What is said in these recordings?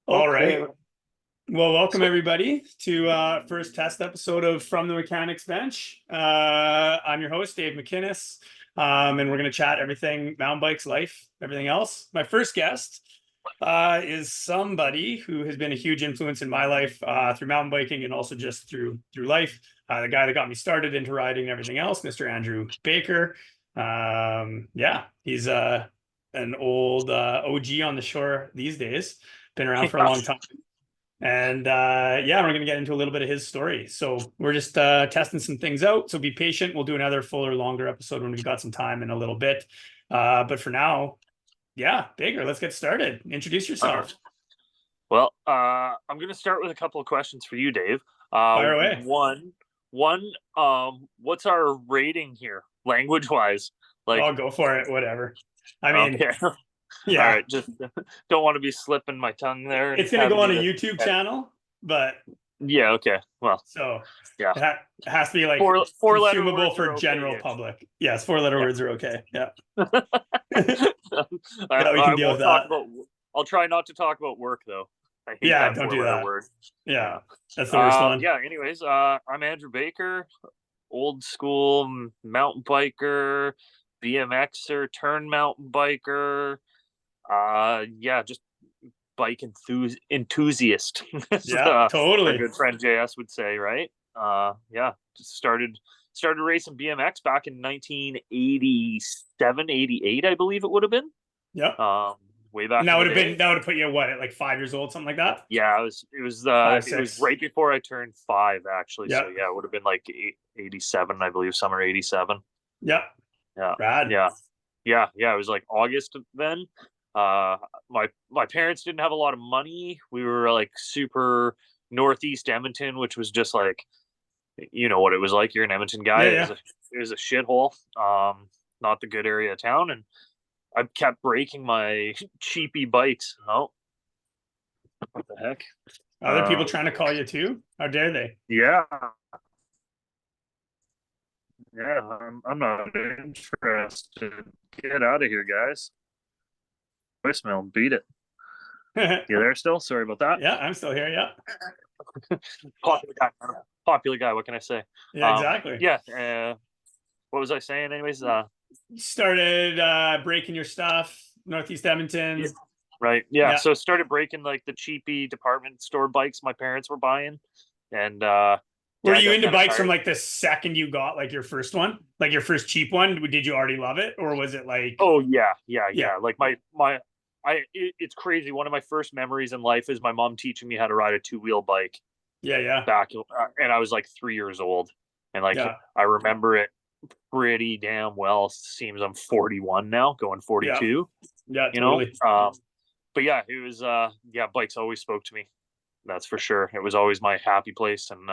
All Okay. right. Well, welcome So, everybody to first test episode of From the Mechanics Bench. I'm your host, Dave McInnes, and we're going to chat everything mountain bikes, life, everything else. My first guest is somebody who has been a huge influence in my life through mountain biking and also just through life. The guy that got me started into riding and everything else, Mr. Andrew Baker. Yeah, he's an old OG on the shore these days. Been around for a yeah. long time. And yeah, we're going to get into a little bit of his story. So we're just testing some things out. So be patient. We'll do another fuller, longer episode when we've got some time in a little bit. But for now, yeah, Baker, let's get started. Introduce Uh, yourself. I'm going to start with a couple of questions for you, Dave. Fire away. One, what's our rating here, language wise? Like, I'll go for it. Whatever. I mean, okay, all yeah, right, just don't want to be slipping my tongue there and it's going to go having on you a to. YouTube channel, but Yeah, okay. Well, so yeah, it has to be like four letter consumable words for are general okay-ish. public. Yes, four-letter Yeah. words are okay. Yeah. All right, Yeah, we can I deal won't with talk that. about. I'll try not to talk about work though. I hate Yeah, that don't do four-letter that. word. Yeah, Yeah. that's the worst one. Yeah. Anyways, I'm Andrew Baker, old school mountain biker, BMXer, turn mountain biker. Yeah, just bike enthusiast, as Yeah, our totally. good friend JS would say, right? Yeah, just started racing BMX back in 1987, 88, I believe it would have been. Yep. Um, Way And back that in the would have been day. that would have put you what at like 5 years old, something like that? Yeah, Five, it was six. right before I turned five, actually. So Yep. yeah, it would have been like 87, I believe, summer 87. Yep. Yeah, Rad. yeah, yeah. It was like August then. My parents didn't have a lot of money. We were like super northeast Edmonton, which was just like, you know what it was like. You're an Edmonton guy. Yeah, It was yeah. a shithole. Not the good area of town, and I kept breaking my cheapy bikes. Oh, what the heck? Other people Uh, trying to call you too? How dare they? yeah, yeah. I'm not interested. Get out of here, guys. Voicemail, beat it. You there still? Sorry about that. Yeah, I'm still here. Yeah. Popular guy. Popular guy. What can I say? Yeah, exactly. Yeah. What was I saying? Anyways, You started breaking your stuff, Northeast yeah, Edmonton. right. Yeah. Yeah. So started breaking like the cheapy department store bikes my parents were buying, and Were dad you got into kind of bikes from tired. like the second you got like your first one? Like your first cheap one? Did you already love it? Or was it like, Oh yeah, yeah, yeah, yeah. Like my it's crazy. One of my first memories in life is my mom teaching me how to ride a two-wheel bike yeah, yeah, back, and I was like 3 years old, and like yeah, I remember it pretty damn well. Seems I'm 41 now, going yeah, 42. yeah, You know, totally. but yeah, it was yeah, bikes always spoke to me. That's for sure. It was always my happy place, and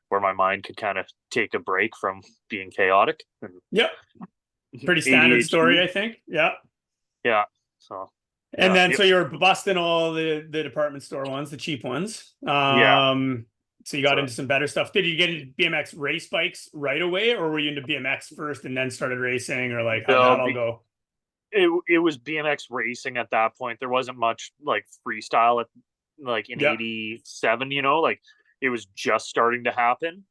where my mind could kind of take a break from being chaotic and Yep. Pretty standard story, ADHD. I think. Yeah. Yeah. So And yeah, then yep, so you're busting all the department store ones, the cheap ones. yeah. So you got So into some better stuff. Did you get into BMX race bikes right away, or were you into BMX first and then started racing, or like how'd no, that all go? it was BMX racing at that point. There wasn't much like freestyle at like in Yeah. '87. You know, like it was just starting to happen.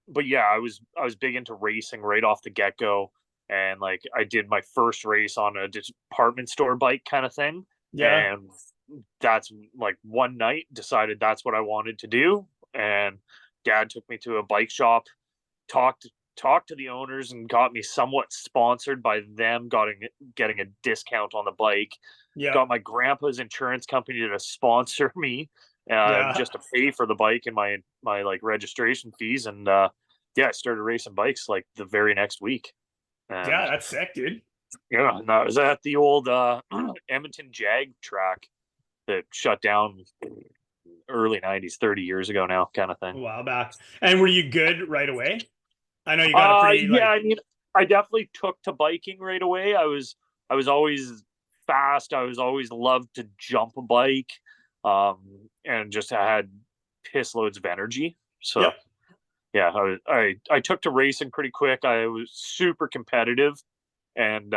But yeah, I was big into racing right off the get go, and like I did my first race on a department store bike kind of thing, Yeah. and that's like one night decided that's what I wanted to do, and dad took me to a bike shop, talked talked to the owners and got me somewhat sponsored by them, getting a discount on the bike. Yeah. Got my grandpa's insurance company to sponsor me, Yeah. just to pay for the bike and my like registration fees, and yeah, I started racing bikes like the very next week, Yeah, and that's sick, dude. yeah, and I was at the old Edmonton Jag track that shut down early '90s, 30 years ago now, kind of A thing. while back. And were you good right away? I know you got a pretty Yeah, like, I mean, I definitely took to biking right away. I was always fast. I was always loved to jump a bike, and just had piss loads of energy. So yep. yeah, I took to racing pretty quick. I was super competitive, and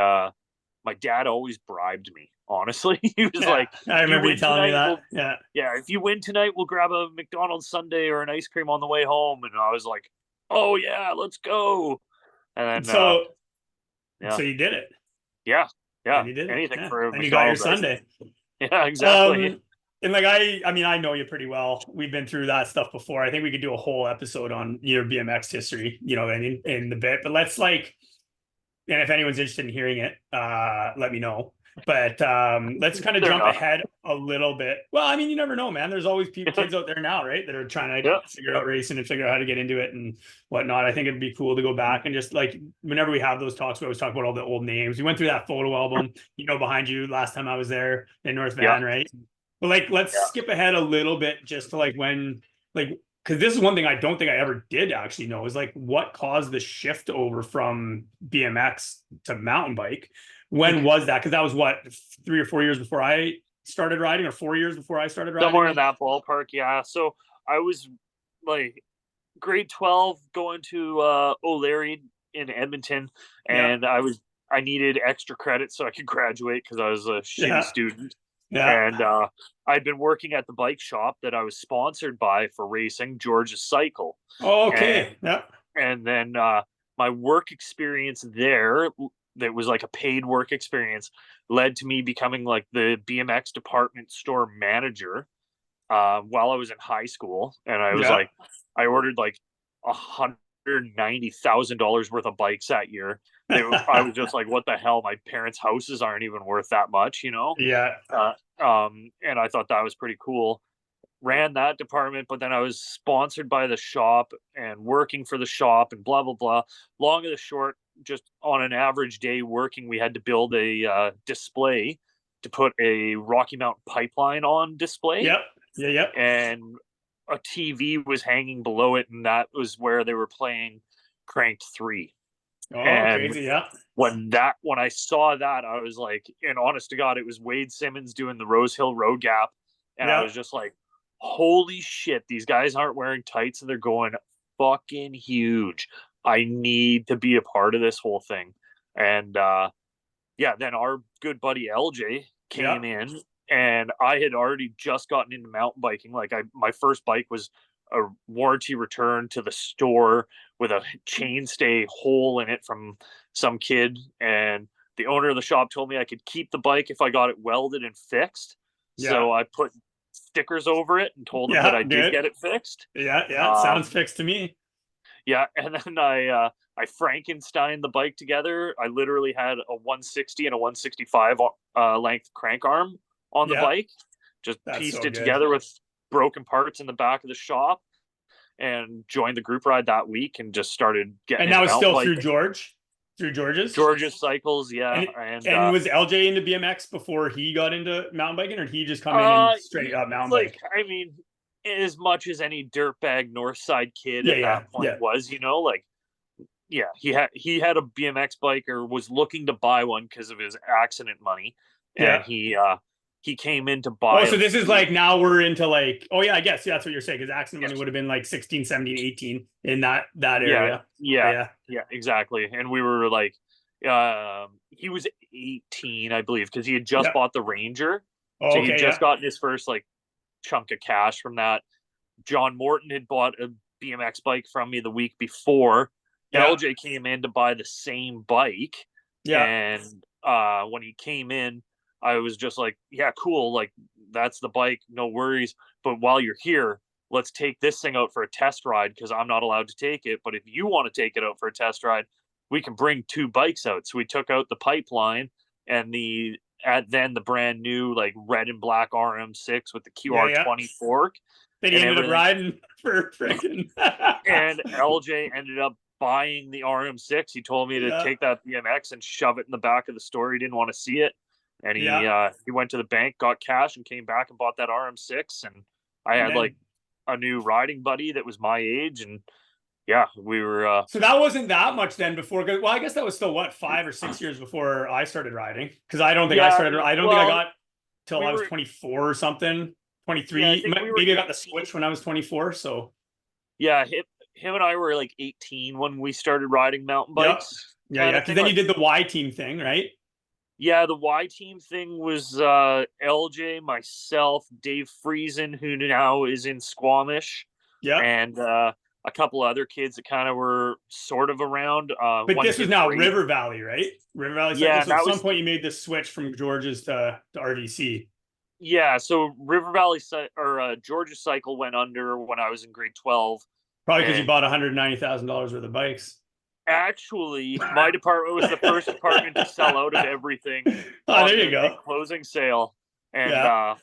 my dad always bribed me. Honestly, he was Yeah, like, I "If you remember you win telling me tonight, that. we'll Yeah. yeah, if you win tonight, we'll grab a McDonald's sundae or an ice cream on the way home." And I was like, "Oh yeah, let's go." And then So yeah, so you did it. yeah, yeah, And you did it. anything Yeah. for a And you got your McDonald's ice Sunday. cream. Yeah, exactly. Um, and like I mean, I know you pretty well. We've been through that stuff before. I think we could do a whole episode on your BMX history, in the bit. But let's like, and if anyone's interested in hearing it, let me know. But let's kind of They're jump not. ahead a little bit. Well, I mean, you never know, man. There's always kids out there now, right, that are trying to Yeah, figure out racing and figure out how to get into it and whatnot. I think it'd be cool to go back and just like whenever we have those talks, we always talk about all the old names. We went through that photo album, behind you last time I was there in North yeah, Van, right? But like, let's yeah. skip ahead a little bit just to like when, like, because this is one thing I don't think I ever did actually know is like what caused the shift over from BMX to mountain bike. When was that? Because that was what 3 or 4 years before I started riding, or 4 years before I started Somewhere riding. in that ballpark. Yeah. So I was like grade 12 going to O'Leary in Edmonton, Yeah, and I needed extra credit so I could graduate because I was a shitty yeah, student. yeah. And I'd been working at the bike shop that I was sponsored by for racing, George's Cycle. Oh, And okay. Yeah, then my work experience there, that was like a paid work experience, led to me becoming like the BMX department store manager while I was in high school. And I was yeah, like, I ordered like $190,000 worth of bikes that year. I was just like, what the hell? My parents' houses aren't even worth that much, you know? yeah, And I thought that was pretty cool. Ran that department, but then I was sponsored by the shop and working for the shop and blah, blah, blah. Long and the short, just on an average day working, we had to build a display to put a Rocky Mountain pipeline on display, yep, yeah, yep. and a TV was hanging below it, and that was where they were playing Cranked 3. Oh, And crazy. Yeah, when I saw that, I was like, and honest to God, it was Wade Simmons doing the Rose Hill Road Gap, and I yeah. was just like, holy shit, these guys aren't wearing tights and they're going fucking huge. I need to be a part of this whole thing. And yeah, then our good buddy LJ Yeah. came in, and I had already just gotten into mountain biking. Like my first bike was a warranty return to the store with a chainstay hole in it from some kid, and the owner of the shop told me I could keep the bike if I got it welded and fixed. Yeah. So I put stickers over it and told them that Yeah. I did Good. get it fixed. Yeah. Yeah. Sounds Um, fixed to me. yeah, and then I Frankenstein the bike together. I literally had a 160 and a 165 length crank arm on the Yeah. bike. Just That's pieced so it good. together with broken parts in the back of the shop, and joined the group ride that week and just started getting And that into was mountain still through biking. George, through George's. George's Cycles, yeah, And and was LJ into BMX before he got into mountain biking, or did he just come in and straight up mountain like, bike? I mean, as much as any dirtbag North Side kid Yeah. at Yeah. that point Yeah. was, like, yeah, he had a BMX bike, or was looking to buy one because of his accident money, Yeah. and he came in to buy Oh, so them. this is like now we're into like, oh yeah, I guess yeah, that's what you're saying. Because accident money Yes. would have been like 16, 17, 18 in that Yeah, area. yeah, Yeah. yeah, exactly. And we were like, he was 18, I believe, because he had just Yeah. bought the Ranger, Oh, so he'd okay. just Yeah. gotten his first like chunk of cash from that. John Morton had bought a BMX bike from me the week before. Yeah. LJ came in to buy the same bike, Yeah. and when he came in, I was just like, yeah, cool, like, that's the bike, no worries. But while you're here, let's take this thing out for a test ride, because I'm not allowed to take it. But if you want to take it out for a test ride, we can bring two bikes out. So we took out the pipeline and then the brand new like red and black RM6 with the Yeah. Yeah. QR20 fork Then he and ended up everything. riding for freaking. And LJ ended up buying the RM6. He told me to Yeah. take that BMX and shove it in the back of the store. He didn't want to see it, and Yeah. he went to the bank, got cash, and came back and bought that RM6. And I And had like then a new riding buddy that was my age, and yeah, we were. so that wasn't that much then before. Well, I guess that was still what 5 or 6 years before I started riding. Because I don't think I Yeah, started. I don't think I well, got till we I was were. 24 or something. Yeah, I 23. think we were Maybe I got the 18. Switch when I was 24. So Yeah, him and I were like 18 when we started riding mountain yeah, bikes, yeah, kind yeah. of Because thing. then you Like, did the Y team thing, right? Yeah, the Y team thing was LJ, myself, Dave Friesen, who now is in Squamish, Yeah. and a couple other kids that kind of were sort of around. But One this was kid, now Brady. River Valley, right? River Valley Cycle. Yeah, So at that some was point you made this switch from George's to RVC. yeah. So River Valley or Georgia Cycle went under when I was in grade 12, Probably because you and bought $190,000 worth of bikes. actually, my department was the first department to sell out of everything Oh, on there you the big go. closing sale, and Yeah.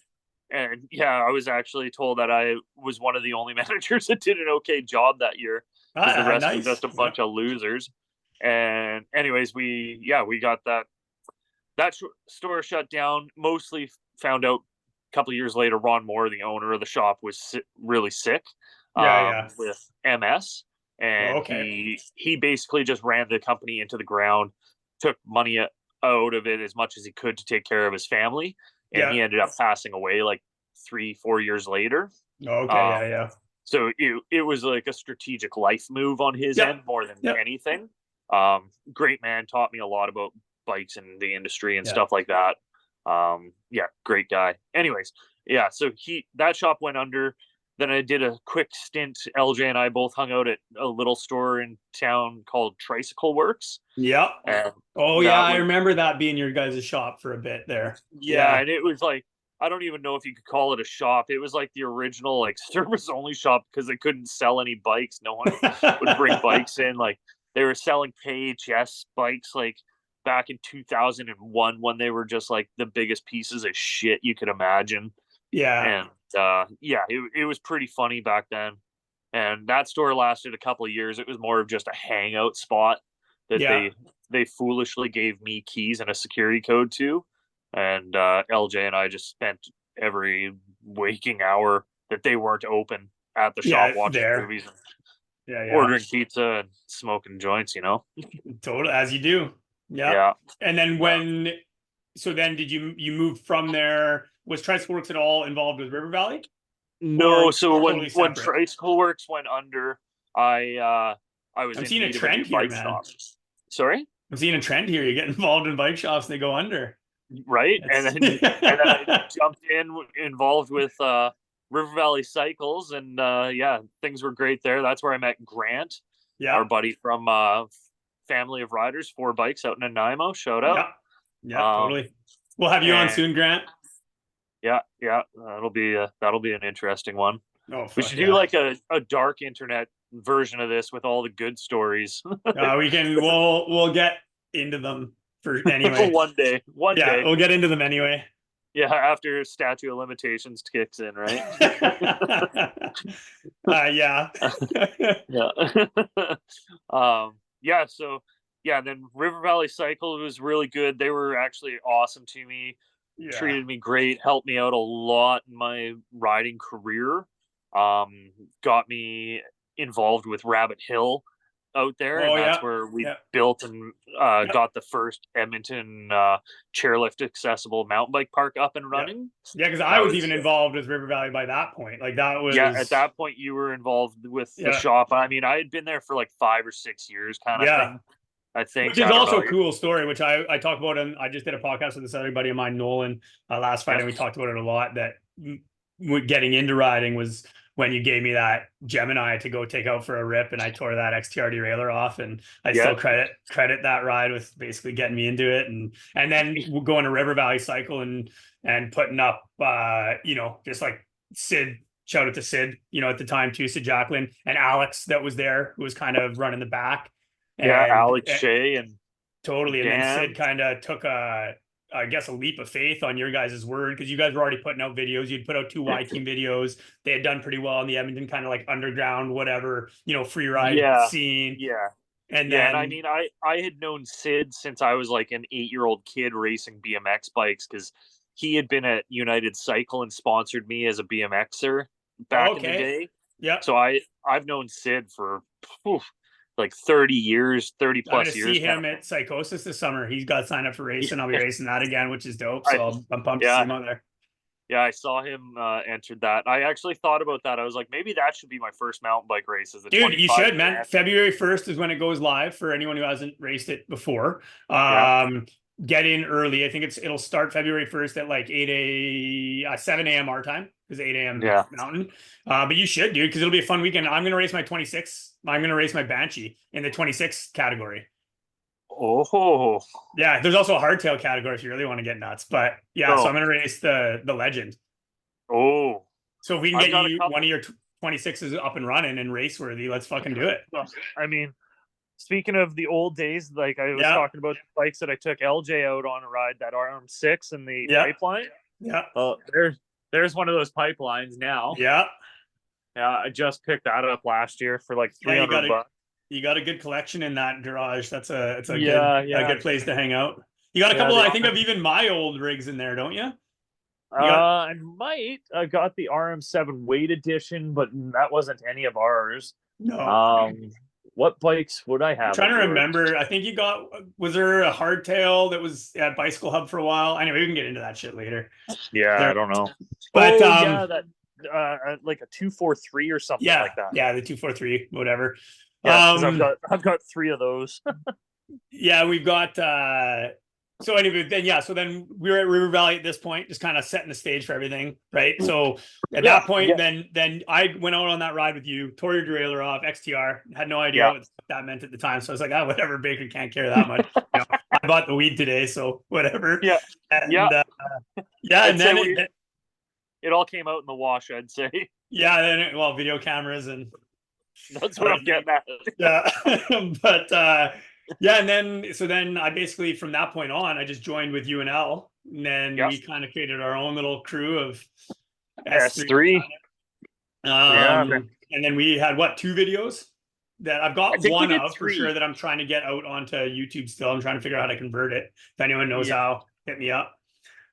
yeah, I was actually told that I was one of the only managers that did an okay job that year because the rest were Nice. just a bunch of losers. And anyways, we got that store shut down. Mostly found out a couple of years later, Ron Moore, the owner of the shop, was really sick Yeah. with MS, Oh, and okay. he basically just ran the company into the ground, took money out of it as much as he could to take care of his family, and Yeah. he ended up passing away like 3-4 years later. Okay. Um, Yeah. so it was like a strategic life move on his Yeah. end more than Yeah. anything. Great man, taught me a lot about bikes and the industry and Yeah. stuff like that. Yeah, great guy. Anyways, yeah, so that shop went under. Then I did a quick stint. LJ and I both hung out at a little store in town called Tricycle Works. Yeah. And Oh, yeah. that I was remember that being your guys' shop for a bit there. yeah, Yeah. and it was like I don't even know if you could call it a shop. It was like the original like service only shop because they couldn't sell any bikes. No one would bring bikes in. Like they were selling PHS bikes like back in 2001 when they were just like the biggest pieces of shit you could imagine. Yeah. And yeah, it was pretty funny back then. And that store lasted a couple of years. It was more of just a hangout spot that Yeah. they foolishly gave me keys and a security code to, and LJ and I just spent every waking hour that they weren't open at the shop Yeah. watching There. movies and Yeah. Yeah. ordering pizza and smoking joints. Total, as you do. Yeah. Yeah. And then Yeah. so then did you move from there? Was Tricycle Works at all involved with River Valley? No, Or so totally when separate? Tricycle Works went under, I was I'm in seeing a need of a new trend here, bike man. shop. Sorry? I'm seeing a trend here. You get involved in bike shops and they go under. Right? And That's then I jumped involved with River Valley Cycles, and yeah, things were great there. That's where I met Grant, yeah. our buddy from Family of Riders, 4 Bikes out in Nanaimo. Shout out. Yeah, totally. We'll have you on And soon, Grant. yeah, that'll be an interesting one. Oh, We fuck should do yeah. like a dark internet version of this with all the good stories. We'll get into them for anyway. One day. We'll get into them anyway. Yeah, after statute of limitations kicks in, right? Yeah. Yeah. Yeah, so yeah, then River Valley Cycle was really good. They were actually awesome to me. Yeah. Treated me great, helped me out a lot in my riding career. Got me involved with Rabbit Hill out there, and that's where we built and got the first Edmonton chairlift accessible mountain bike park up and running. Yeah, because I was even involved with River Valley by that point. Like that was at that point you were involved with the shop. I mean, I had been there for like 5 or 6 years, kind of thing. I think, which is also a cool story, which I talk about, and I just did a podcast with this other buddy of mine, Nolan, last Friday, and we talked about it a lot. That getting into riding was when you gave me that Gemini to go take out for a rip, and I tore that XTR derailleur off, and I still credit that ride with basically getting me into it, and then going to River Valley Cycle and putting up, just like Sid. Shout out to Sid, at the time too, Sid Jacqueline and Alex that was there, who was kind of running the back. Alex Shea and totally. Dan. And then Sid kind of took a leap of faith on your guys' word, because you guys were already putting out videos. You'd put out 2 Y team videos. They had done pretty well in the Edmonton kind of like underground, whatever, free ride scene. Yeah. And then, and I mean, I had known Sid since I was like an 8-year-old kid racing BMX bikes, because he had been at United Cycle and sponsored me as a BMXer back in the day. Yeah. So I've known Sid for like 30 years, 30 plus years. I'm going to see him at Psychosis this summer. He's got signed up for racing. I'll be racing that again, which is dope. So I'm pumped to see him out there. Yeah, I saw him entered that. I actually thought about that. I was like, maybe that should be my first mountain bike race. Dude, you should, man. February 1st is when it goes live for anyone who hasn't raced it before. get in early. I think it'll start February 1st at like 7 a.m. our time, because 8 a.m. Yeah. Mountain. But you should, dude, because it'll be a fun weekend. I'm gonna race my 26. I'm gonna race my Banshee in the 26 category. Oh. Yeah, there's also a hardtail category if you really want to get nuts. But yeah, so Oh. I'm gonna race the Legend. Oh. So if we can I've get got a you couple. one of your 26s up and running and race worthy, let's fucking do it. I mean, speaking of the old days, like I was Yeah, talking about the bikes that I took LJ out on a ride, that RM6 and the yeah, pipeline. yeah, Well, there's one of those pipelines now. yeah. Yeah, I just picked that up last year for like Yeah, 300 bucks. you got a good collection in that garage. It's a Yeah, a yeah. good place to hang out. You got a Yeah, couple, they I think, of even my old rigs in there, don't you? I might. I got the RM7 weight edition, but that wasn't any of ours. No. What bikes would I I'm have? trying to of yours? remember. I think you got, was there a hardtail that was at Bicycle Hub for a while? Anyway, we can get into that shit later. Yeah, I don't know. But yeah, that like a 243 or something yeah, like that. yeah, the 243, whatever. Yeah, because I've got 3 of those. Yeah, we've got so anyway, then yeah, so then we were at River Valley at this point, just kind of setting the stage for everything, right? So at that point, then I went out on that ride with you, tore your derailleur off, XTR, had no idea what that meant at the time. So I was like, whatever, Baker can't care that much. I bought the weed today, so whatever. Yeah. And and then it all came out in the wash, I'd say. Yeah, then video cameras and that's what I'm getting at. Yeah. But yeah, and then I basically, from that point on, I just joined with UNL, and then we kind of created our own little crew of S3. And then we had 2 videos that I've got one of 3. For sure that I'm trying to get out onto YouTube still. I'm trying to figure out how to convert it. If anyone knows how, hit me up.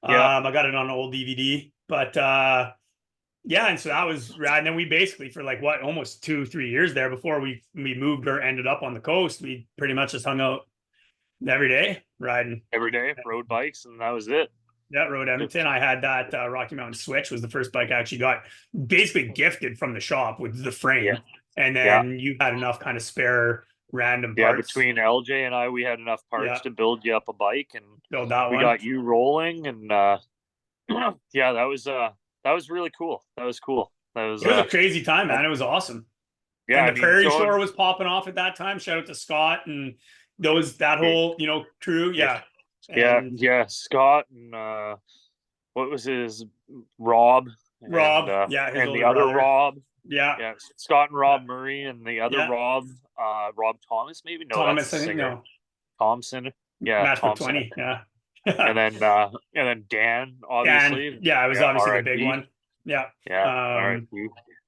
I got it on an old DVD, but yeah, and so that was rad. And then we basically, for like almost 2-3 years there before we moved or ended up on the coast, we pretty much just hung out every day, riding every day, rode bikes, and that was it. Yeah, rode Edmonton. I had that Rocky Mountain Switch, was the first bike I actually got basically gifted from the shop with the frame. And then you had enough kind of spare random parts. Between LJ and I, we had enough parts to build you up a bike, and build that we got you rolling, and that was really cool. That was cool. It was a crazy time, man. It was awesome. Yeah, and the Prairie Shore was popping off at that time. Shout out to Scott and that whole crew. Yeah. Scott and what was his Rob? And, and the other brother. Rob. Yeah. Scott and Rob Murray, and the other Rob, Rob Thomas, maybe. No, Thomas, that's I think. No. Thompson. Yeah. Match for 20. Yeah. and then Dan, obviously. Dan, it was obviously the big one. Yeah. Yeah.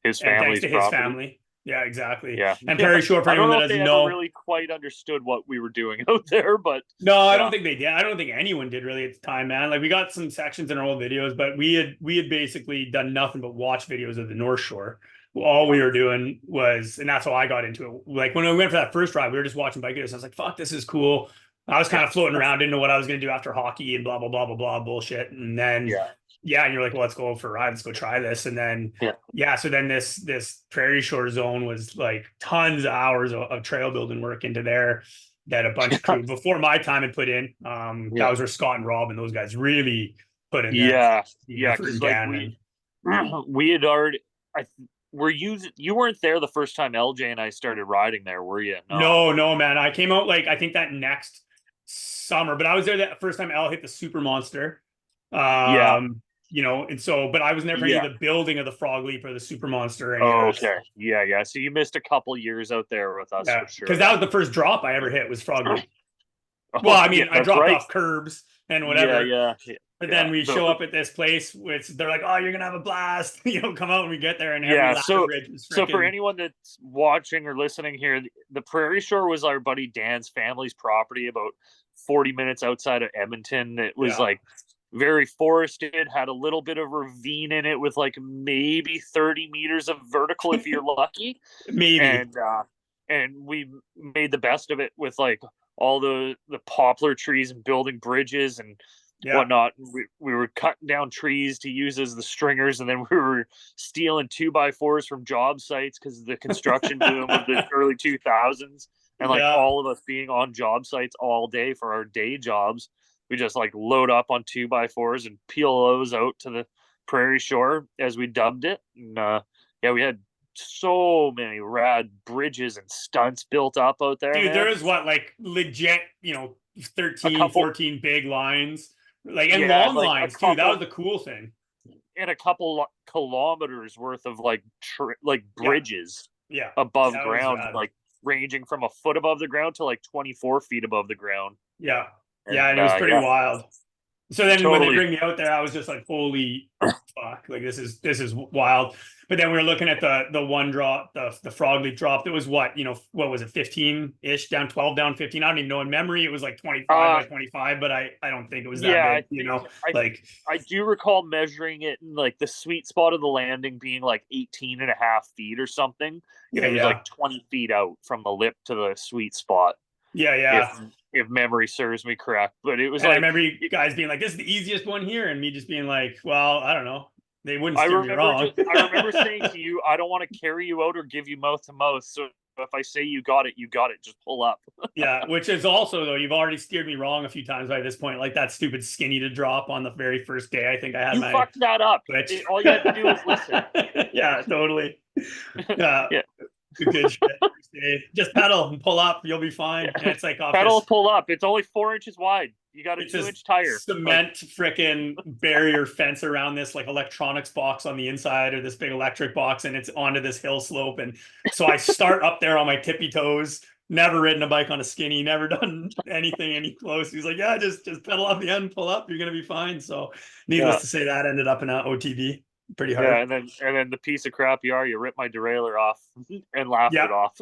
His family's thanks to his family. Yeah, exactly. Yeah. And Prairie Shore, for anyone that doesn't know, really quite understood what we were doing out there, but no, I don't think they did. I don't think anyone did really at the time, man. Like, we got some sections in our old videos, but we had basically done nothing but watch videos of the North Shore. All we were doing was, and that's how I got into it. Like, when we went for that first ride, we were just watching bike videos. I was like, fuck, this is cool. I was kind of floating around into what I was going to do after hockey and blah, blah, blah, blah, blah bullshit. And then, and you're like, well, let's go for a ride. Let's go try this. And then, so then this Prairie Shore zone was like tons of hours of trail building work into there that a bunch of crew before my time had put in. That was where Scott and Rob and those guys really put in there. Because we had already, you weren't there the first time LJ and I started riding there, were you? No, man. I came out I think that next summer, but I was there that first time L hit the Super Monster. And so, but I was never any of the building of the Frog Leap or the Super Monster. Okay. Yeah. So you missed a couple years out there with us for sure. Because that was the first drop I ever hit was Frog Leap. Well, I mean, I dropped off curbs and whatever. Yeah. But then we show up at this place, which they're like, "Oh, you're gonna have a blast!" Come out when we get there, and every bridge was so for anyone that's watching or listening here, the Prairie Shore was our buddy Dan's family's property, about 40 minutes outside of Edmonton. It was like very forested, had a little bit of ravine in it with like maybe 30 meters of vertical if you're lucky, maybe. And we made the best of it with like all the poplar trees and building bridges and whatnot. We were cutting down trees to use as the stringers, and then we were stealing 2x4s from job sites because of the construction boom of the early 2000s, and all of us being on job sites all day for our day jobs. we just like load up on 2x4s and peel those out to the Prairie Shore, as we dubbed it. And yeah, we had so many rad bridges and stunts built up out there, Dude, man. there is what, like legit, 13, Couple, 14 big lines, like, and yeah, long like lines too. That was the cool thing. and a couple kilometers worth of like Yeah. bridges Yeah. above That was ground, rad. like ranging from a foot above the ground to like 24 feet above the ground. Yeah. Yeah. And And it was pretty yeah, wild. So then when they totally. bring me out there, I was just like, holy fuck, like this is wild. But then we were looking at the one drop, the frog leap drop. That was what was it, 15-ish down, 12 down, 15. I don't even know in memory. It was like 25 by 25, but I don't think it was that Yeah, big, I like I do recall measuring it in like the sweet spot of the landing being like 18 and a half feet or something. And yeah, it was yeah. like 20 feet out from the lip to the sweet spot. Yeah, If yeah. if memory serves me correct. But it was And I like remember you guys being like, this is the easiest one here, and me just being like, well, I don't know. They wouldn't I steer me remember wrong. I remember saying to you, I don't want to carry you out or give you mouth to mouth. So if I say you got it, you got it. Just pull up. Yeah, which is also, though, you've already steered me wrong a few times by this point, like that stupid skinny to drop on the very first day. I think I had You my fucked that up. switch. All you had to do was listen. Yeah, totally. Yeah, Yeah. good shit. Just pedal and pull up, you'll be fine. Yeah. And it's like off Pedal, this, pull up. It's only 4 inches wide. You got a it's 2 this inch tire. cement freaking barrier fence around this like electronics box on the inside, or this big electric box, and it's onto this hill slope. And so I start up there on my tippy toes. Never ridden a bike on a skinny, never done anything any close. He's like, yeah, just pedal off the end, pull up, you're gonna be fine. So needless to say, that ended up in an OTB pretty Yeah, hard. and then the piece of crap you are, you ripped my derailleur off and laughed Yeah, it off.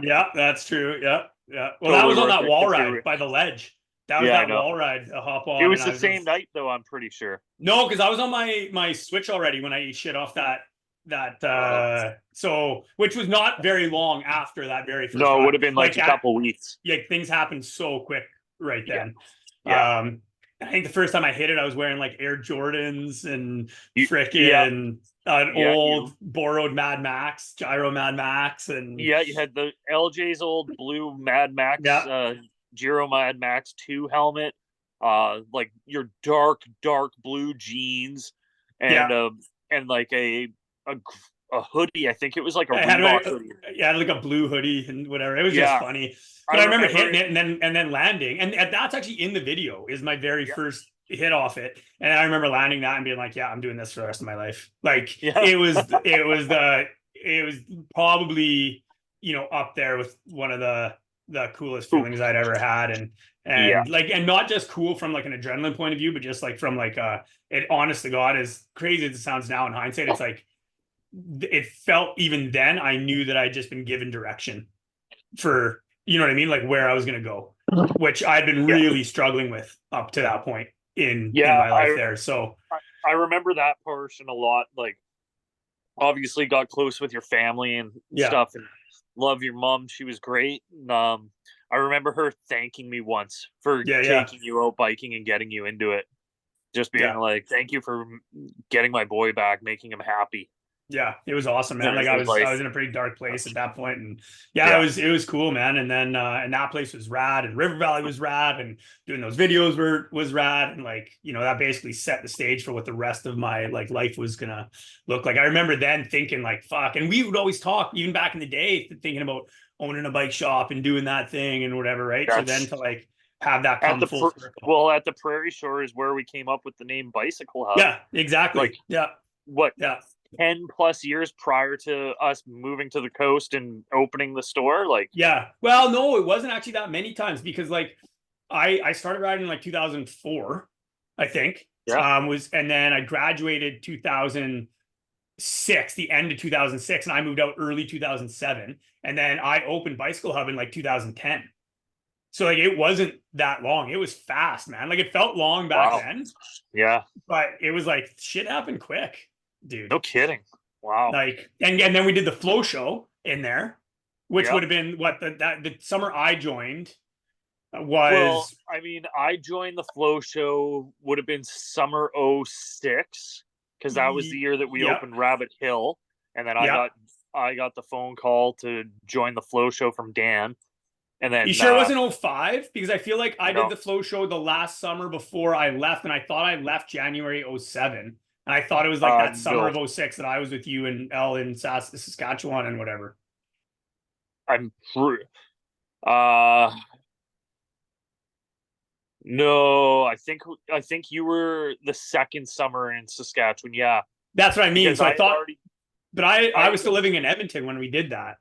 yeah, that's true. Yeah, yeah. Well, that Totally was on worth that it wall 'cause ride by the ledge. That was yeah, I that know. wall ride, a hop It on, was and I the was same night though, I'm pretty sure. no, because I was on my switch already when I shit off that so, which was not very long after that very first No, it ride. would have been like a that, couple weeks. yeah, things happened so quick right Yeah. then. Yeah. I think the first time I hit it, I was wearing like Air Jordans and Yeah. frickin' an Yeah, old borrowed Mad Max, Gyro Mad Max, and Yeah, you had the LJ's old blue Mad Max, yeah, Giro Mad Max 2 helmet, like your dark blue jeans, yeah. and like a, a hoodie. I think it was like a I had Reebok hoodie. like a blue hoodie and whatever. It was just Yeah, funny. I But I remember remember. hitting it and then landing, and that's actually in the video. Is my very Yeah, first hit off it, and I remember landing that and being like, "Yeah, I'm doing this for the rest of my life." Like yeah. it was probably up there with one of the coolest feelings I'd ever had, Yeah, and not just cool from like an adrenaline point of view, but just like from like it. Honest to God, as crazy as it sounds now in hindsight, it's like it felt even then I knew that I'd just been given direction for, you know what I mean, like where I was going to go, which I'd been yeah, really struggling with up to that point in yeah. my life there. So I remember that portion a lot. Like, obviously, got close with your family and yeah, stuff, and love your mom. She was great. And, I remember her thanking me once for yeah, taking you out biking and getting you into it. Just being yeah, like, "Thank you for getting my boy back, making him happy." yeah. It was awesome, man. And Like it was I like, was in a pretty dark place at that point, and yeah, yeah, it was cool, man. And then and that place was rad, and River Valley was rad, and doing those videos was rad, and like that basically set the stage for what the rest of my like life was gonna look like. I remember then thinking like, fuck, and we would always talk even back in the day, thinking about owning a bike shop and doing that thing and whatever, right? So then that's to like have that at come the full circle. well at the Prairie Shore is where we came up with the name Bicycle Hub. Yeah, exactly. Like, Yeah, what, yeah. 10 plus years prior to us moving to the coast and opening the store? Like, Yeah. Well, no, it wasn't actually that many times because like I started riding in like 2004, I think. yeah, And then I graduated 2006, the end of 2006, and I moved out early 2007. And then I opened Bicycle Hub in like 2010. So like it wasn't that long. It was fast, man. Like it felt long back wow, then, yeah, but it was like shit happened quick, dude. no kidding, wow, Like and then we did the flow show in there, which yeah. would have been what the summer I joined Well, was. I mean, I joined the Flow Show would have been summer '06 because that was the year that we Yep, opened Rabbit Hill, and then yep, I got the phone call to join the Flow Show from Dan. And You then sure it wasn't 05? Because I feel like I did no, the flow show the last summer before I left, and I thought I left January 07. And I thought it was like that summer no, of 06 that I was with you and Elle in Saskatchewan and whatever. I'm uh no, I think you were the second summer in Saskatchewan, yeah, That's what I mean. because So I I had thought, already but I I was still living in Edmonton when we did that.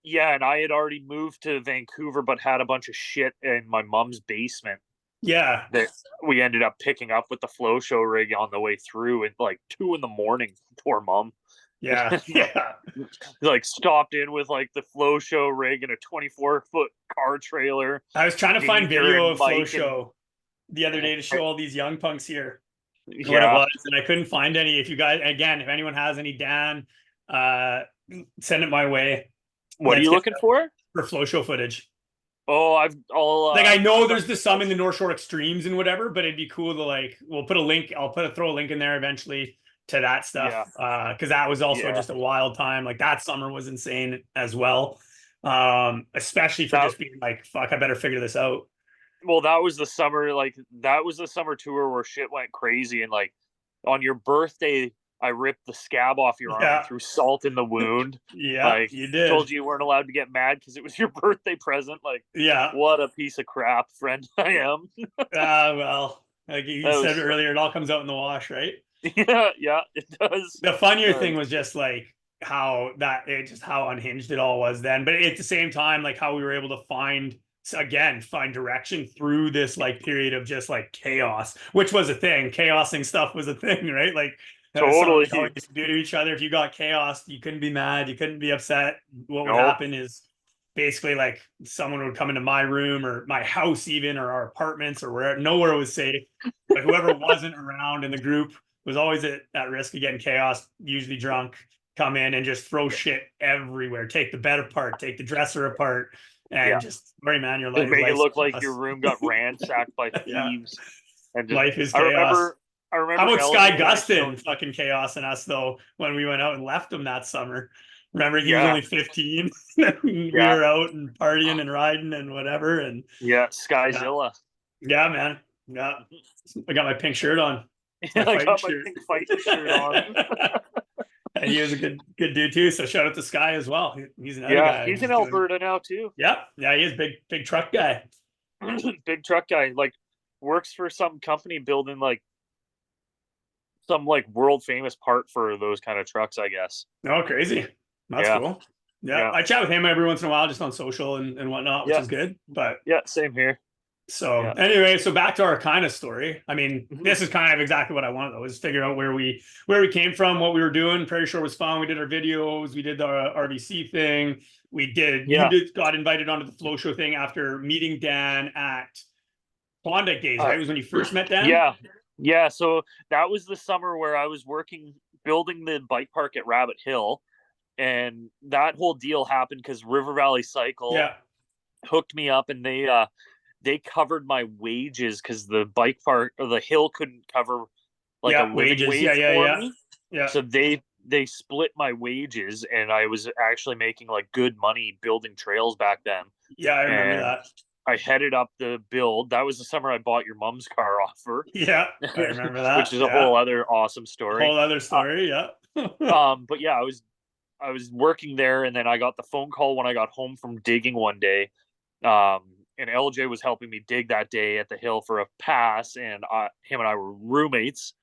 yeah, and I had already moved to Vancouver, but had a bunch of shit in my mom's basement Yeah. that we ended up picking up with the flow show rig on the way through at like 2 in the morning. Poor mom. Yeah. Yeah. Like stopped in with like the flow show rig and a 24-foot car trailer, I was trying to find named her video and of Flow Mike and Show the other day to show all these young punks here what it yeah. was, and I couldn't find any. If you guys, again, if anyone has any, Dan, uh, send it my way. What are Let's you get looking for? for Flow Show footage. Oh, Like I know I've got there's the some in the North Shore Extremes and whatever, but it'd be cool to like we'll put a link. Throw a link in there eventually to that yeah, stuff. Because that was also yeah. just a wild time. Like that summer was insane as well. Especially for That just being like, fuck, I better figure this out. well, that was the summer. Like that was the summer tour where shit went crazy, and like on your birthday, I ripped the scab off your arm and Yeah. threw salt in the wound. Yeah, Like you did. told you weren't allowed to get mad because it was your birthday present. Like Yeah. what a piece of crap friend I am. Well, like you That said was earlier, it all comes out in the wash, right? yeah, yeah, it does. The funnier Uh, thing was just like how unhinged it all was then. But at the same time, like how we were able to find direction through this like period of just like chaos, which was a thing. Chaosing stuff was a thing, right? Like that was something we totally. always do to each other. If you got chaos, you couldn't be mad, you couldn't be upset. What would Nope. happen is basically like someone would come into my room or my house even or our apartments or wherever. Nowhere was safe, but whoever wasn't around in the group was always at risk of getting chaos, usually drunk, come in and just throw shit everywhere, take the bed apart, take the dresser apart, Yeah. and just sorry man, your Just make it life's look like your chaos. room got ransacked by Yeah, thieves. And just life is I chaos. remember I How remember about Sky LJ when I Gustin showed fucking chaos in us though when we went out and left him that summer? Remember he was yeah, only 15. We yeah, were out and partying and riding and whatever. And yeah, yeah, Skyzilla. yeah, man. Yeah. I got my pink shirt on. It's my I fighting got my shirt. pink fighting shirt on. And he was a good dude too. So shout out to Sky as well. He's another Yeah, guy he's in who's doing. Alberta now too. Yeah, yeah, he is big truck guy. Big truck guy, like works for some company building like some like world famous part for those kind of trucks, I guess. Oh, crazy. That's Yeah, cool. Yeah, yeah, I chat with him every once in a while just on social and whatnot, which yeah, is good. But yeah. Same here. so Yeah. anyway, so back to our kind of story. I mean, Mhm. this is kind of exactly what I wanted though, is figure out where we came from, what we were doing. Prairie Shore was fun. We did our videos, we did the RVC thing. You Yeah. got invited onto the flow show thing after meeting Dan at Klondike Days, Uh, right? It was when you first met Dan? yeah. Yeah. So that was the summer where I was working building the bike park at Rabbit Hill. And that whole deal happened because River Valley Cycle Yeah. hooked me up and they covered my wages because the bike park or the hill couldn't cover like a Yeah, living wages. Yeah, wage yeah, for yeah. me. Yeah. So they split my wages and I was actually making like good money building trails back then. Yeah, I remember And that. I headed up the build. That was the summer I bought your mom's car off her, Yeah, I remember which that. is a Yeah. whole other awesome story. Whole other story. Yeah. But yeah, I was working there, and then I got the phone call when I got home from digging one day. And LJ was helping me dig that day at the hill for a pass, and him and I were roommates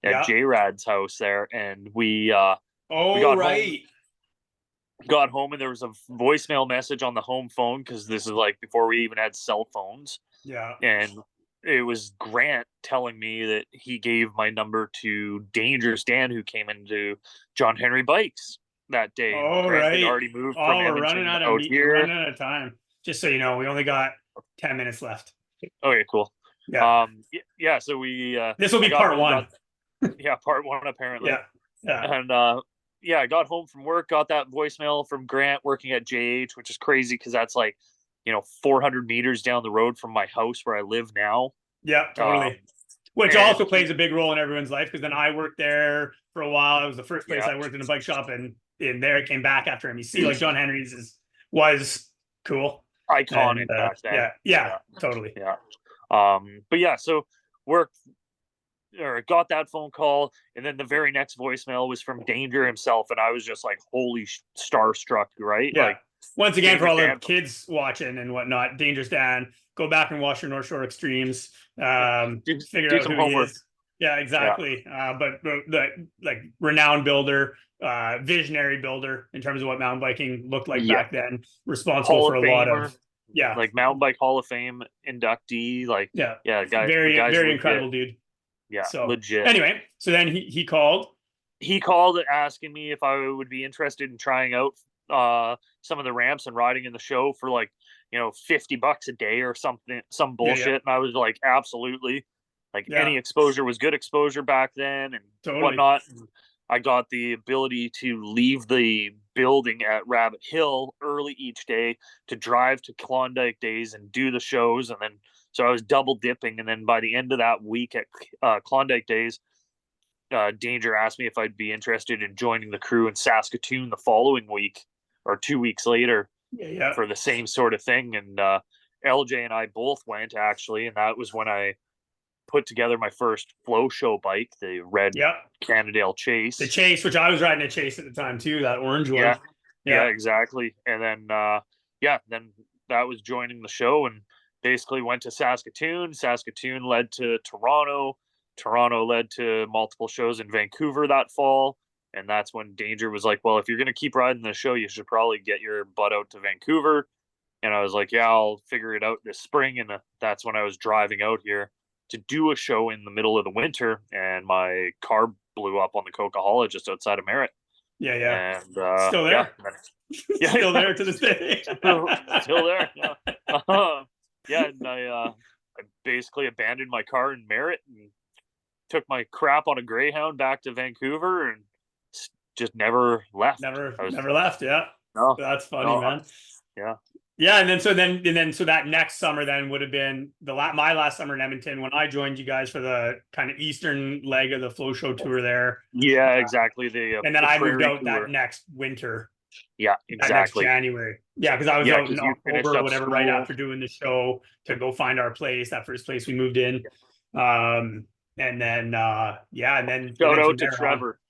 at Yeah. J Rad's house there, and we Oh, got right. home, and there was a voicemail message on the home phone because this is like before we even had cell phones, Yeah. and it was Grant telling me that he gave my number to Dangerous Dan, who came into John Henry Bikes that day, and Oh, Grant had right. already moved from Oh, Edmonton out we're here. running out of time. Just so you know, we only got 10 minutes left. Okay, cool. Yeah. Yeah. So we This will be part one. part one apparently. Yeah. Yeah. And yeah, I got home from work, got that voicemail from Grant working at JH, which is crazy because that's like 400 meters down the road from my house where I live now. Yeah, totally. Which and also plays a big role in everyone's life because then I worked there for a while. It was the first place Yeah. I worked in a bike shop, and in there it came back after MEC. Like John Henry's was cool. iconic And back then. yeah, totally. Yeah. But yeah, so worked or got that phone call, and then the very next voicemail was from Danger himself, and I was just like, holy starstruck, right? Yeah. Like, Once again, for Danger's all the dad. kids watching and whatnot, Dangerous Dan, go back and watch your North Shore Extremes. Figure Do out some who he homework. is. Yeah, Yeah. exactly. But the like renowned builder, visionary builder in terms of what mountain biking looked like Yeah. back then. Responsible Hall for of a lot of Famer, yeah, like Mountain Bike Hall of Fame inductee. Like, yeah, yeah, the very guy's very legit. incredible dude. Yeah, So legit. anyway, so then he called. He called asking me if I would be interested in trying out some of the ramps and riding in the show for like, $50 a day or something, some Yeah, yeah, bullshit. And I was like, absolutely. Like, yeah, any exposure was good exposure back then and totally. whatnot. And I got the ability to leave the building at Rabbit Hill early each day to drive to Klondike Days and do the shows. And then, so I was double dipping. And then by the end of that week at Klondike Days, Danger asked me if I'd be interested in joining the crew in Saskatoon the following week or 2 weeks later Yeah, yeah, for the same sort of thing. And LJ and I both went, actually, and that was when I put together my first flow show bike, the red yeah. Cannondale The Chase. Chase, which I was riding a Chase at the time too, that orange Yeah, one. yeah, Yeah, exactly. And then then that was joining the show, and basically went to Saskatoon. Saskatoon led to Toronto. Toronto led to multiple shows in Vancouver that fall. And that's when Danger was like, well, if you're going to keep riding the show, you should probably get your butt out to Vancouver. And I was like, yeah, I'll figure it out this spring. And that's when I was driving out here to do a show in the middle of the winter. And my car blew up on the Coquihalla just outside of Merritt. yeah, yeah. And Still yeah, there. Still yeah, there to this day. still there. Yeah, yeah. And I basically abandoned my car in Merritt and took my crap on a Greyhound back to Vancouver and just never left. I was Never left. Yeah, no, that's funny, no, man. yeah, Yeah, so that next summer then would have been my last summer in Edmonton when I joined you guys for the kind of eastern leg of the Flow Show tour there, yeah, exactly. The and then the I moved Prairie out that Tour. next winter, Yeah, that next exactly. January. Yeah, because I was Yeah, out in because you finished October or up whatever right school. after doing the show to go find our place, that first place we moved in. And then and Shout then from out to there on. Trevor.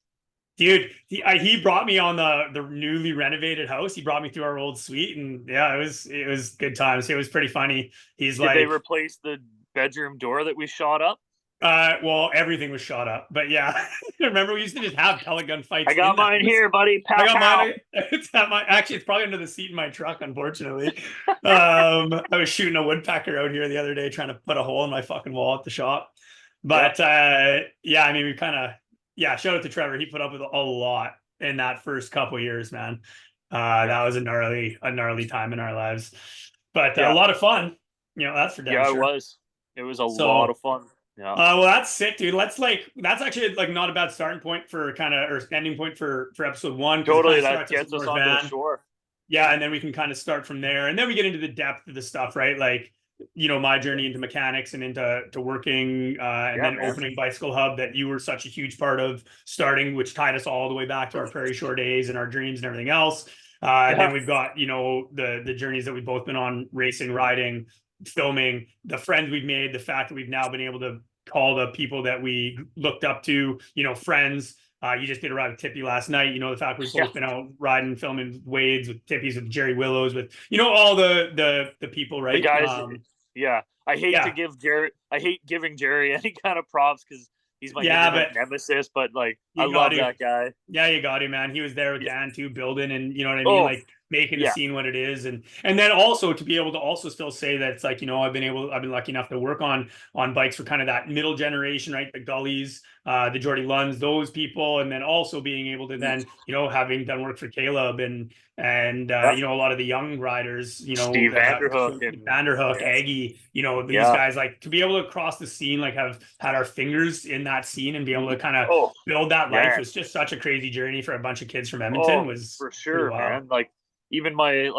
Dude, he brought me on the newly renovated house. He brought me through our old suite, and yeah, it was good times. It was pretty funny. He's Did they like, replace the bedroom door that we shot up? well, everything was shot up, but yeah, remember we used to just have pellet gun fights I in got that mine house. here, buddy. I Pow got pow. mine. Actually, it's probably under the seat in my truck, unfortunately. I was shooting a woodpecker out here the other day, trying to put a hole in my fucking wall at the shop. Yeah, But yeah, I mean, we kind of shout out to Trevor. He put up with a lot in that first couple years, man. That was a gnarly time in our lives, but a yeah, lot of fun. That's for damn yeah. It sure. was. It was a lot So of fun. Yeah. well, that's sick, dude. That's actually like not a bad starting point for kind of or ending point for episode one because it kind Totally, of that starts us with gets us North onto the Van. shore. Yeah, and then we can kind of start from there, and then we get into the depth of the stuff, right? Like my journey into mechanics and into working, and Yeah, then man. opening Bicycle Hub that you were such a huge part of starting, which tied us all the way back to our Prairie Shore days and our dreams and everything else. And Yeah, then we've got the journeys that we've both been on, racing, riding, filming, the friends we've made, the fact that we've now been able to call the people that we looked up to, friends. You just did a ride with Tippy last night. The fact we've yeah. both been out riding, filming Wades with Tippies, with Jerry Willows, with all the people, The right? guys, yeah. Yeah, I hate giving Jerry any kind of props because he's my yeah, but internet nemesis. But like, I you got love to. that guy. Yeah, you got him, man. He was there with Yeah. Dan too, building, and you know what I mean, Oh, like making the yeah, scene what it is, and then also to be able to also still say that it's like I've been lucky enough to work on bikes for kind of that middle generation, right? The Gullies, the Jordy Lunds, those people, and then also being able to then having done work for Caleb and yeah. a lot of the young riders, Steve Vanderhook and Vanderhook, yeah, Aggie, these yeah. guys, like to be able to cross the scene, like have had our fingers in that scene and be able to kind of Oh, build that life man. was just such a crazy journey for a bunch of kids from Edmonton. Oh, Was for pretty sure, wild. man. Like, even my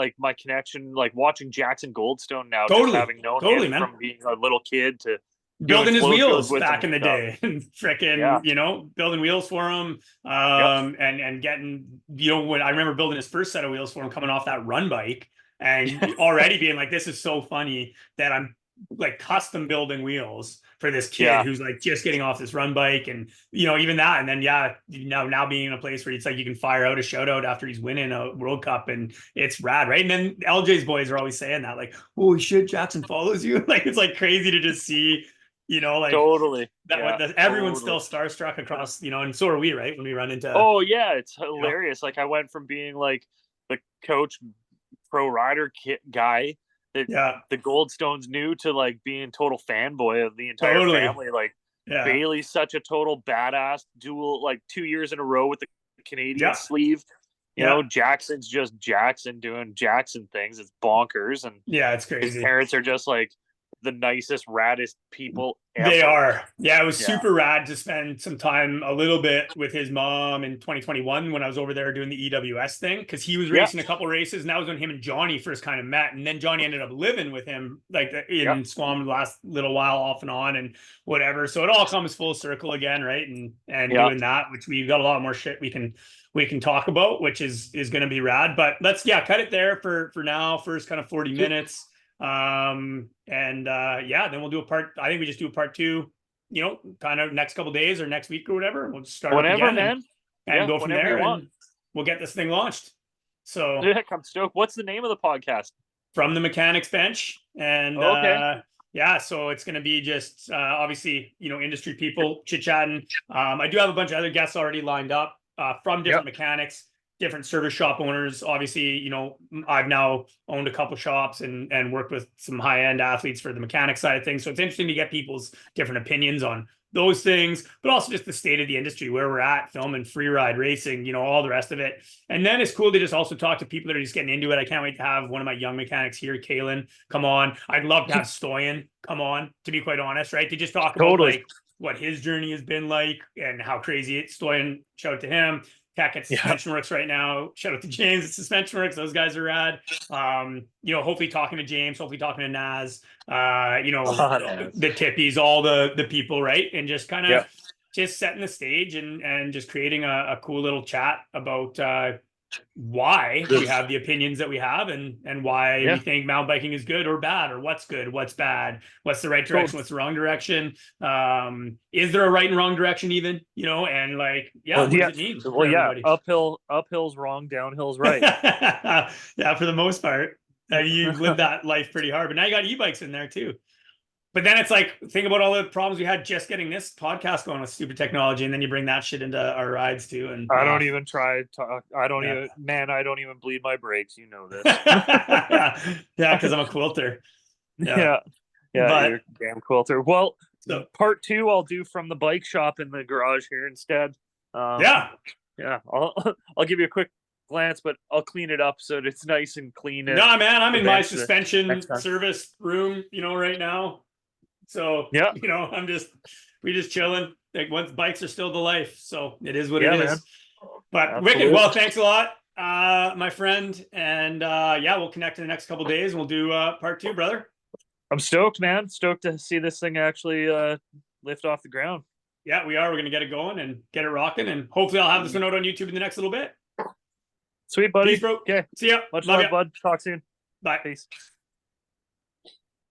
connection, like watching Jackson Goldstone now, just Totally, having known totally, him man. from being a little kid to doing Building his flow shows wheels with him back and in the stuff. day and freaking, Yeah. building wheels for him. Yep. And getting, when I remember building his first set of wheels for him coming off that run bike. and already being like, this is so funny that I'm like custom building wheels for this kid who's like just getting off this run bike, and even that, and then now being in a place where it's like you can fire out a shout out after he's winning a World Cup, and it's rad, right? And then LJ's boys are always saying that, like, oh shit, Jackson follows you. Like, it's like crazy to just see, like totally that everyone's still starstruck across, and so are we, right? When we run into it's hilarious. Like, I went from being like the coach pro rider guy that the Goldstones knew to like being total fanboy of the entire family. Like, Bailey's such a total badass, dual, like 2 years in a row with the Canadian sleeve. You know, Jackson's just Jackson doing Jackson things. It's bonkers. And it's crazy. His parents are just like the nicest, raddest people ever. They are. Yeah, it was super rad to spend some time a little bit with his mom in 2021 when I was over there doing the EWS thing, because he was racing a couple races, and that was when him and Johnny first kind of met. And then Johnny ended up living with him like in Squam the last little while off and on and whatever. So it all comes full circle again, right? And doing that, which we've got a lot more shit we can talk about, which is going to be rad. But let's cut it there for now. First kind of 40 minutes. Then we'll do a part. I think we just do a part 2, kind of next couple days or next week or whatever. We'll just start whenever, up again and go from there, and we'll get this thing launched. So I'm stoked. What's the name of the podcast? From the Mechanics Bench. And so it's going to be just obviously, industry people chit-chatting. I do have a bunch of other guests already lined up from different mechanics, different service shop owners. Obviously, I've now owned a couple shops and worked with some high-end athletes for the mechanic side of things. So it's interesting to get people's different opinions on those things, but also just the state of the industry, where we're at, filming, free ride racing, all the rest of it. And then it's cool to just also talk to people that are just getting into it. I can't wait to have one of my young mechanics here, Kalen, come on. I'd love to have Stoyan come on, to be quite honest, right? To just talk about like what his journey has been like and how crazy it. Stoyan, shout out to him. Tech at Suspension Works right now. Shout out to James at Suspension Works. Those guys are rad. Hopefully talking to James, hopefully talking to Naz, the Tippies, all the people, right? And just kind of just setting the stage and just creating a cool little chat about why we have the opinions that we have and why we think mountain biking is good or bad, or what's good, what's bad, what's the right direction, what's the wrong direction, is there a right and wrong direction even, and like what does it mean for everybody? Uphill's wrong, downhill's right. For the most part. You've lived that life pretty hard, but now you got e-bikes in there too. But then it's like, think about all the problems we had just getting this podcast going with stupid technology, and then you bring that shit into our rides too. And I don't even try to talk. I don't even bleed my brakes. You know this. Because I'm a quilter. But, you're a damn quilter. Well, part 2 I'll do from the bike shop in the garage here instead. I'll give you a quick glance, but I'll clean it up so that it's nice and clean. No, man, I'm in my suspension service room, right now. So, we just chilling. Like, once bikes are still the life. So it is what it is. Man. But absolutely. Wicked. Well, thanks a lot, my friend. And we'll connect in the next couple of days. We'll do part 2, brother. I'm stoked, man. Stoked to see this thing actually lift off the ground. Yeah, we are. We're going to get it going and get it rocking. And hopefully I'll have this one out on YouTube in the next little bit. Sweet, buddy. Peace, bro. Okay. See ya. Much love, bud. Talk soon. Bye. Peace.